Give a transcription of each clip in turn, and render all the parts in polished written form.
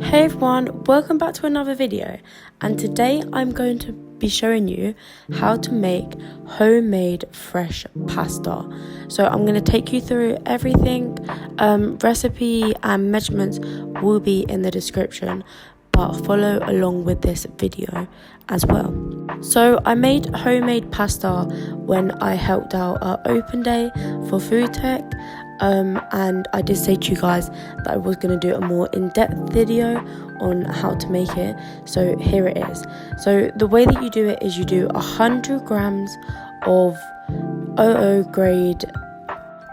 Hey everyone, welcome back to another video, and today I'm going to be showing you how to make homemade fresh pasta. So I'm going to take you through everything. Recipe and measurements will be in the description, but follow along with this video as well. So I made homemade pasta when I helped out at Open Day for Food Tech. And I did say to you guys that I was going to do a more in-depth video on how to make it, so here it is. So the way that you do it is you do 100 grams of OO grade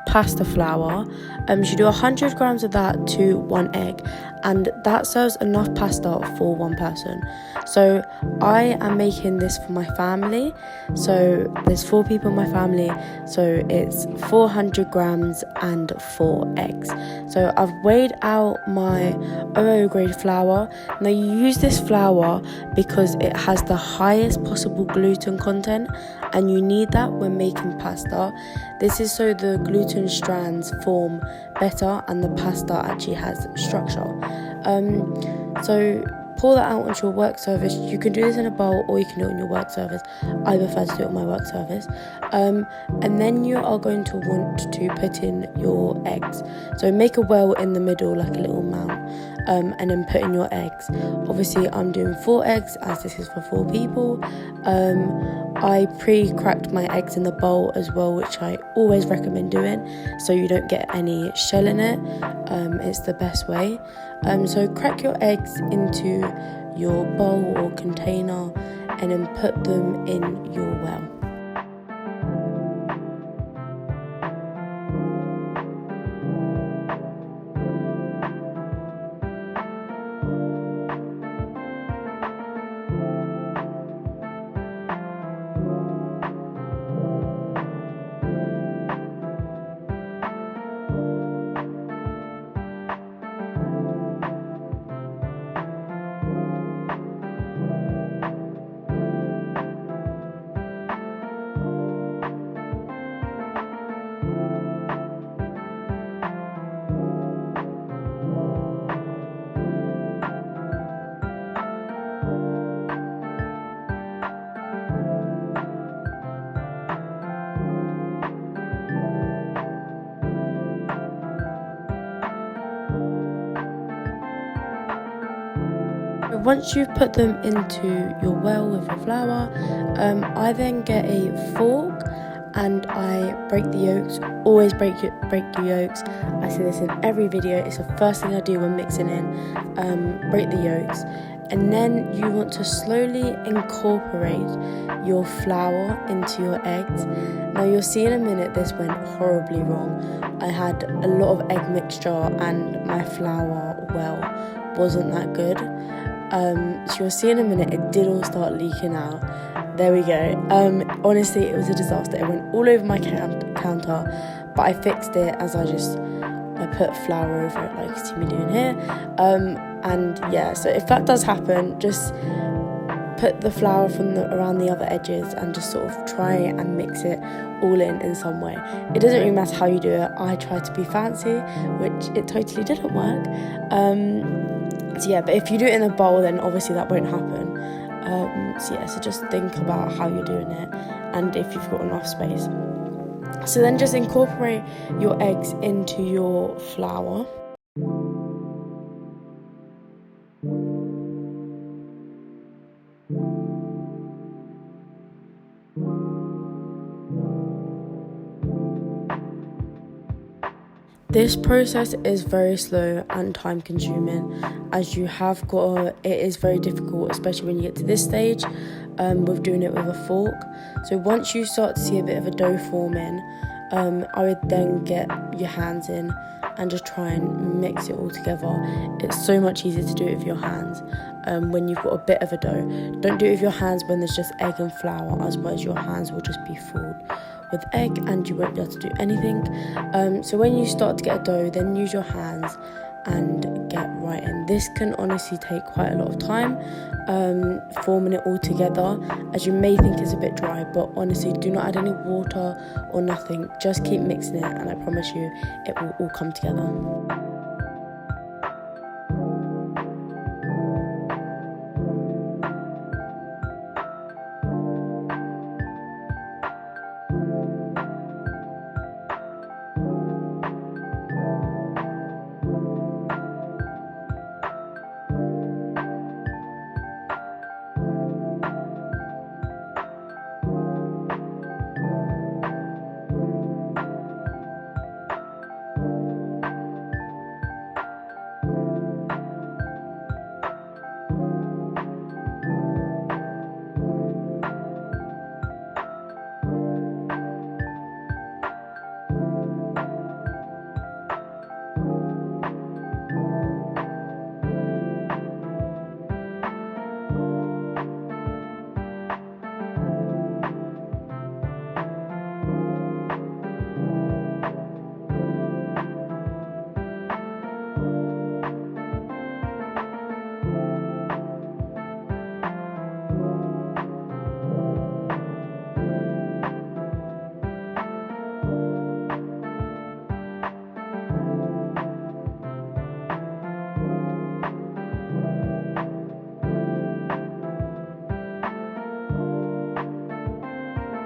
pasta flour. You should do 100 grams of that to 1 egg, and that serves enough pasta for one person. So I am making this for my family, so there's 4 people in my family, so it's 400 grams and 4 eggs. So I've weighed out my OO grade flour. Now you use this flour because it has the highest possible gluten content, and you need that when making pasta. This is so the gluten strands form better and the pasta actually has structure. So pour that out onto your work surface. You can do this in a bowl or you can do it on your work surface. I prefer to do it on my work surface. And then you are going to want to put in your eggs. So make a well in the middle, like a little mount, and then put in your eggs. Obviously I'm doing 4 eggs as this is for 4 people. I pre-cracked my eggs in the bowl as well, which I always recommend doing so you don't get any shell in it. It's the best way. So crack your eggs into your bowl or container and then put them in your well. Once you've put them into your well with your flour, I then get a fork and I break the yolks. Always break your yolks. I say this in every video. It's the first thing I do when mixing in. Break the yolks, and then you want to slowly incorporate your flour into your eggs. Now you'll see in a minute this went horribly wrong. I had a lot of egg mixture and my flour wasn't that good. So you'll see in a minute it did all start leaking out. There we go. Honestly, it was a disaster. It went all over my counter, but I fixed it as I put flour over it like you see me doing here. And yeah, so if that does happen, just put the flour from around the other edges and just sort of try and mix it all in some way. It doesn't really matter how you do it. I tried to be fancy, which it totally didn't work. So yeah, but if you do it in a bowl, then obviously that won't happen. So just think about how you're doing it and if you've got enough space. So then just incorporate your eggs into your flour. This process is very slow and time consuming, as you have it is very difficult, especially when you get to this stage with doing it with a fork. So once you start to see a bit of a dough forming, I would then get your hands in and just try and mix it all together. It's so much easier to do it with your hands when you've got a bit of a dough. Don't do it with your hands when there's just egg and flour, otherwise your hands will just be full with egg and you won't be able to do anything. So when you start to get a dough, then use your hands and get right in. This can honestly take quite a lot of time forming it all together, as you may think it's a bit dry, but honestly do not add any water or nothing. Just keep mixing it and I promise you it will all come together.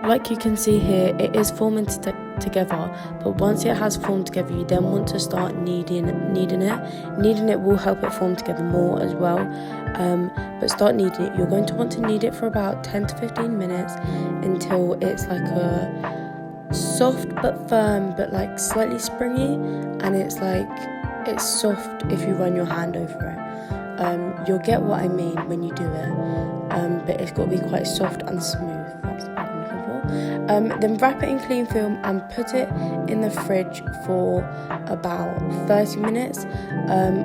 like you can see here, it is forming together, but once it has formed together, you then want to start kneading it. Kneading it will help it form together more as well, but start kneading it. You're going to want to knead it for about 10 to 15 minutes until it's like a soft but firm but like slightly springy, and it's soft if you run your hand over it. You'll get what I mean when you do it, but it's got to be quite soft and smooth. That's what I'm looking for. Then wrap it in clean film and put it in the fridge for about 30 minutes.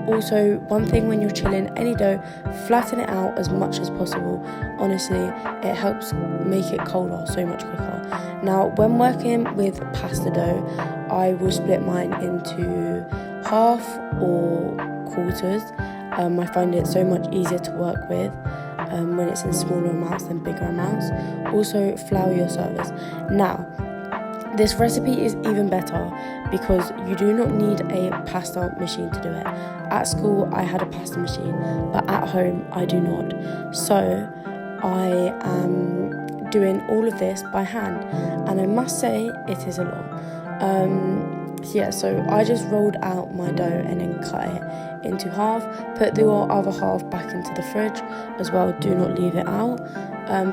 Also, one thing when you're chilling any dough, flatten it out as much as possible. Honestly, it helps make it colder so much quicker. Now, when working with pasta dough, I will split mine into half or quarters. I find it so much easier to work with when it's in smaller amounts than bigger amounts. Also, flour your service. Now, this recipe is even better because you do not need a pasta machine to do it. At school, I had a pasta machine, but at home, I do not. So, I am doing all of this by hand, and I must say, it is a lot. So I just rolled out my dough and then cut it into half, put the other half back into the fridge as well. Do not leave it out.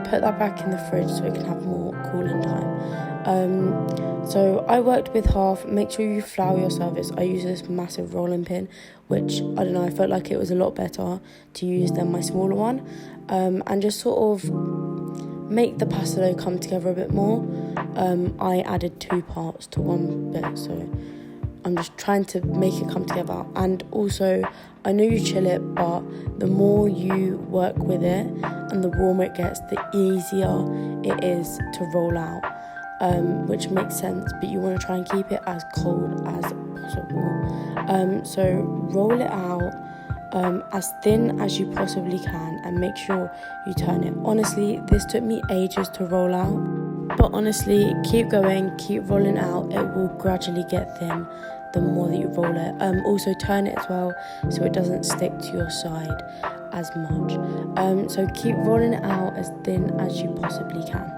Put that back in the fridge so it can have more cooling time. So I worked with half. Make sure you flour your service. I use this massive rolling pin, which I don't know, I felt like it was a lot better to use than my smaller one, and just sort of make the pasta dough come together a bit more. I added 2 parts to one bit, so I'm just trying to make it come together. And also, I know you chill it, but the more you work with it and the warmer it gets, the easier it is to roll out, which makes sense, but you want to try and keep it as cold as possible. So roll it out as thin as you possibly can and make sure you turn it. Honestly, this took me ages to roll out, but honestly, keep going, keep rolling out. It will gradually get thin the more that you roll it. Also turn it as well so it doesn't stick to your side as much. So keep rolling it out as thin as you possibly can.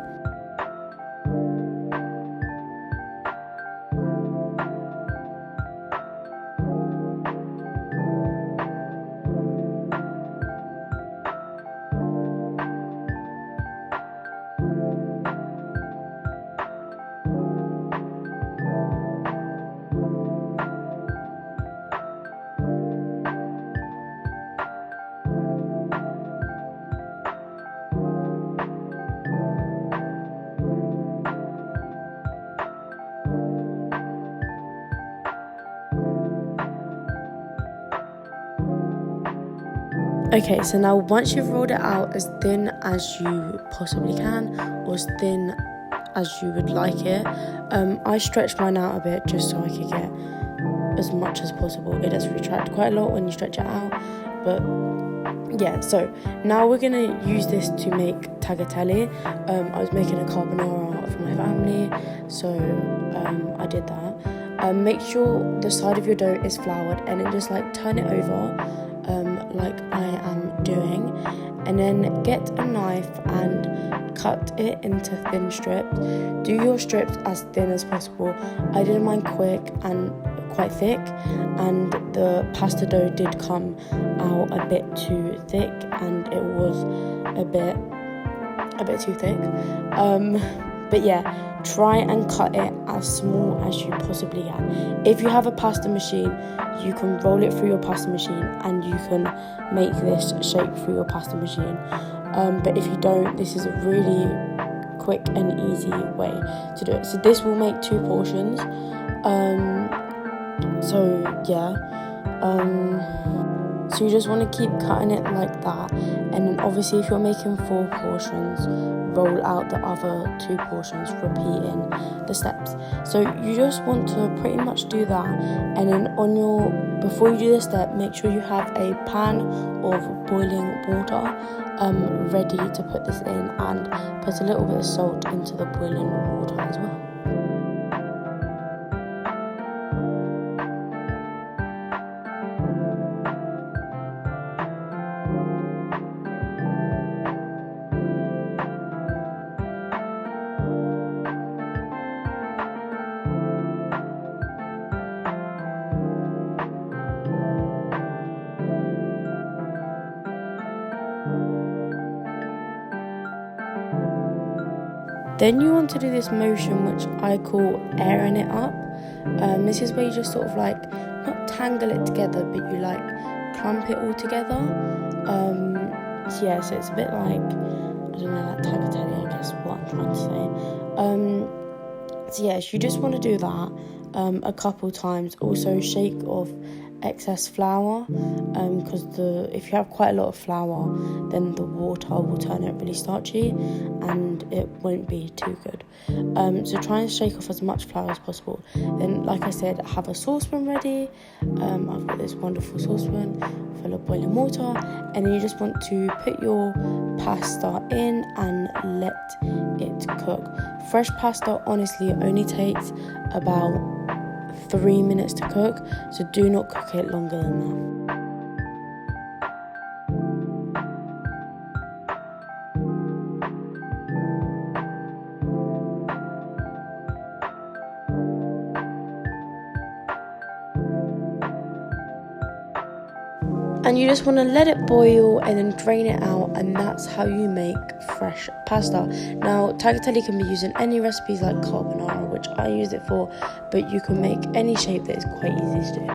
Okay, so now once you've rolled it out as thin as you possibly can, or as thin as you would like it, I stretched mine out a bit just so I could get as much as possible. It does retract quite a lot when you stretch it out, but yeah. So now we're gonna use this to make tagliatelle. I was making a carbonara for my family, so I did that. Make sure the side of your dough is floured, and then just like turn it over, like I am doing, and then get a knife and cut it into thin strips. Do your strips as thin as possible. I did mine quick and quite thick, and the pasta dough did come out a bit too thick, and it was a bit too thick. But yeah, try and cut it as small as you possibly can. If you have a pasta machine, you can roll it through your pasta machine and you can make this shape through your pasta machine. But if you don't, this is a really quick and easy way to do it. So this will make 2 portions. So you just want to keep cutting it like that, and then obviously if you're making 4 portions, roll out the other 2 portions, repeating the steps. So you just want to pretty much do that, and then before you do this step, make sure you have a pan of boiling water ready to put this in, and put a little bit of salt into the boiling water as well. Then you want to do this motion which I call airing it up. This is where you just sort of like, not tangle it together, but you like clump it all together. So yeah, so it's a bit like, I don't know, like tagliatelle, I guess what I'm trying to say. So yes, you just want to do that a couple times. Also shake off excess flour, because if you have quite a lot of flour, then the water will turn it really starchy and it won't be too good. So try and shake off as much flour as possible. Then, like I said, have a saucepan ready. I've got this wonderful saucepan full of boiling water, and then you just want to put your pasta in and let it cook. Fresh pasta honestly only takes about 3 minutes to cook, so do not cook it longer than that. And you just want to let it boil and then drain it out, and that's how you make fresh pasta. Now, tagliatelle can be used in any recipes like carbonara, which I use it for, but you can make any shape that is quite easy to do.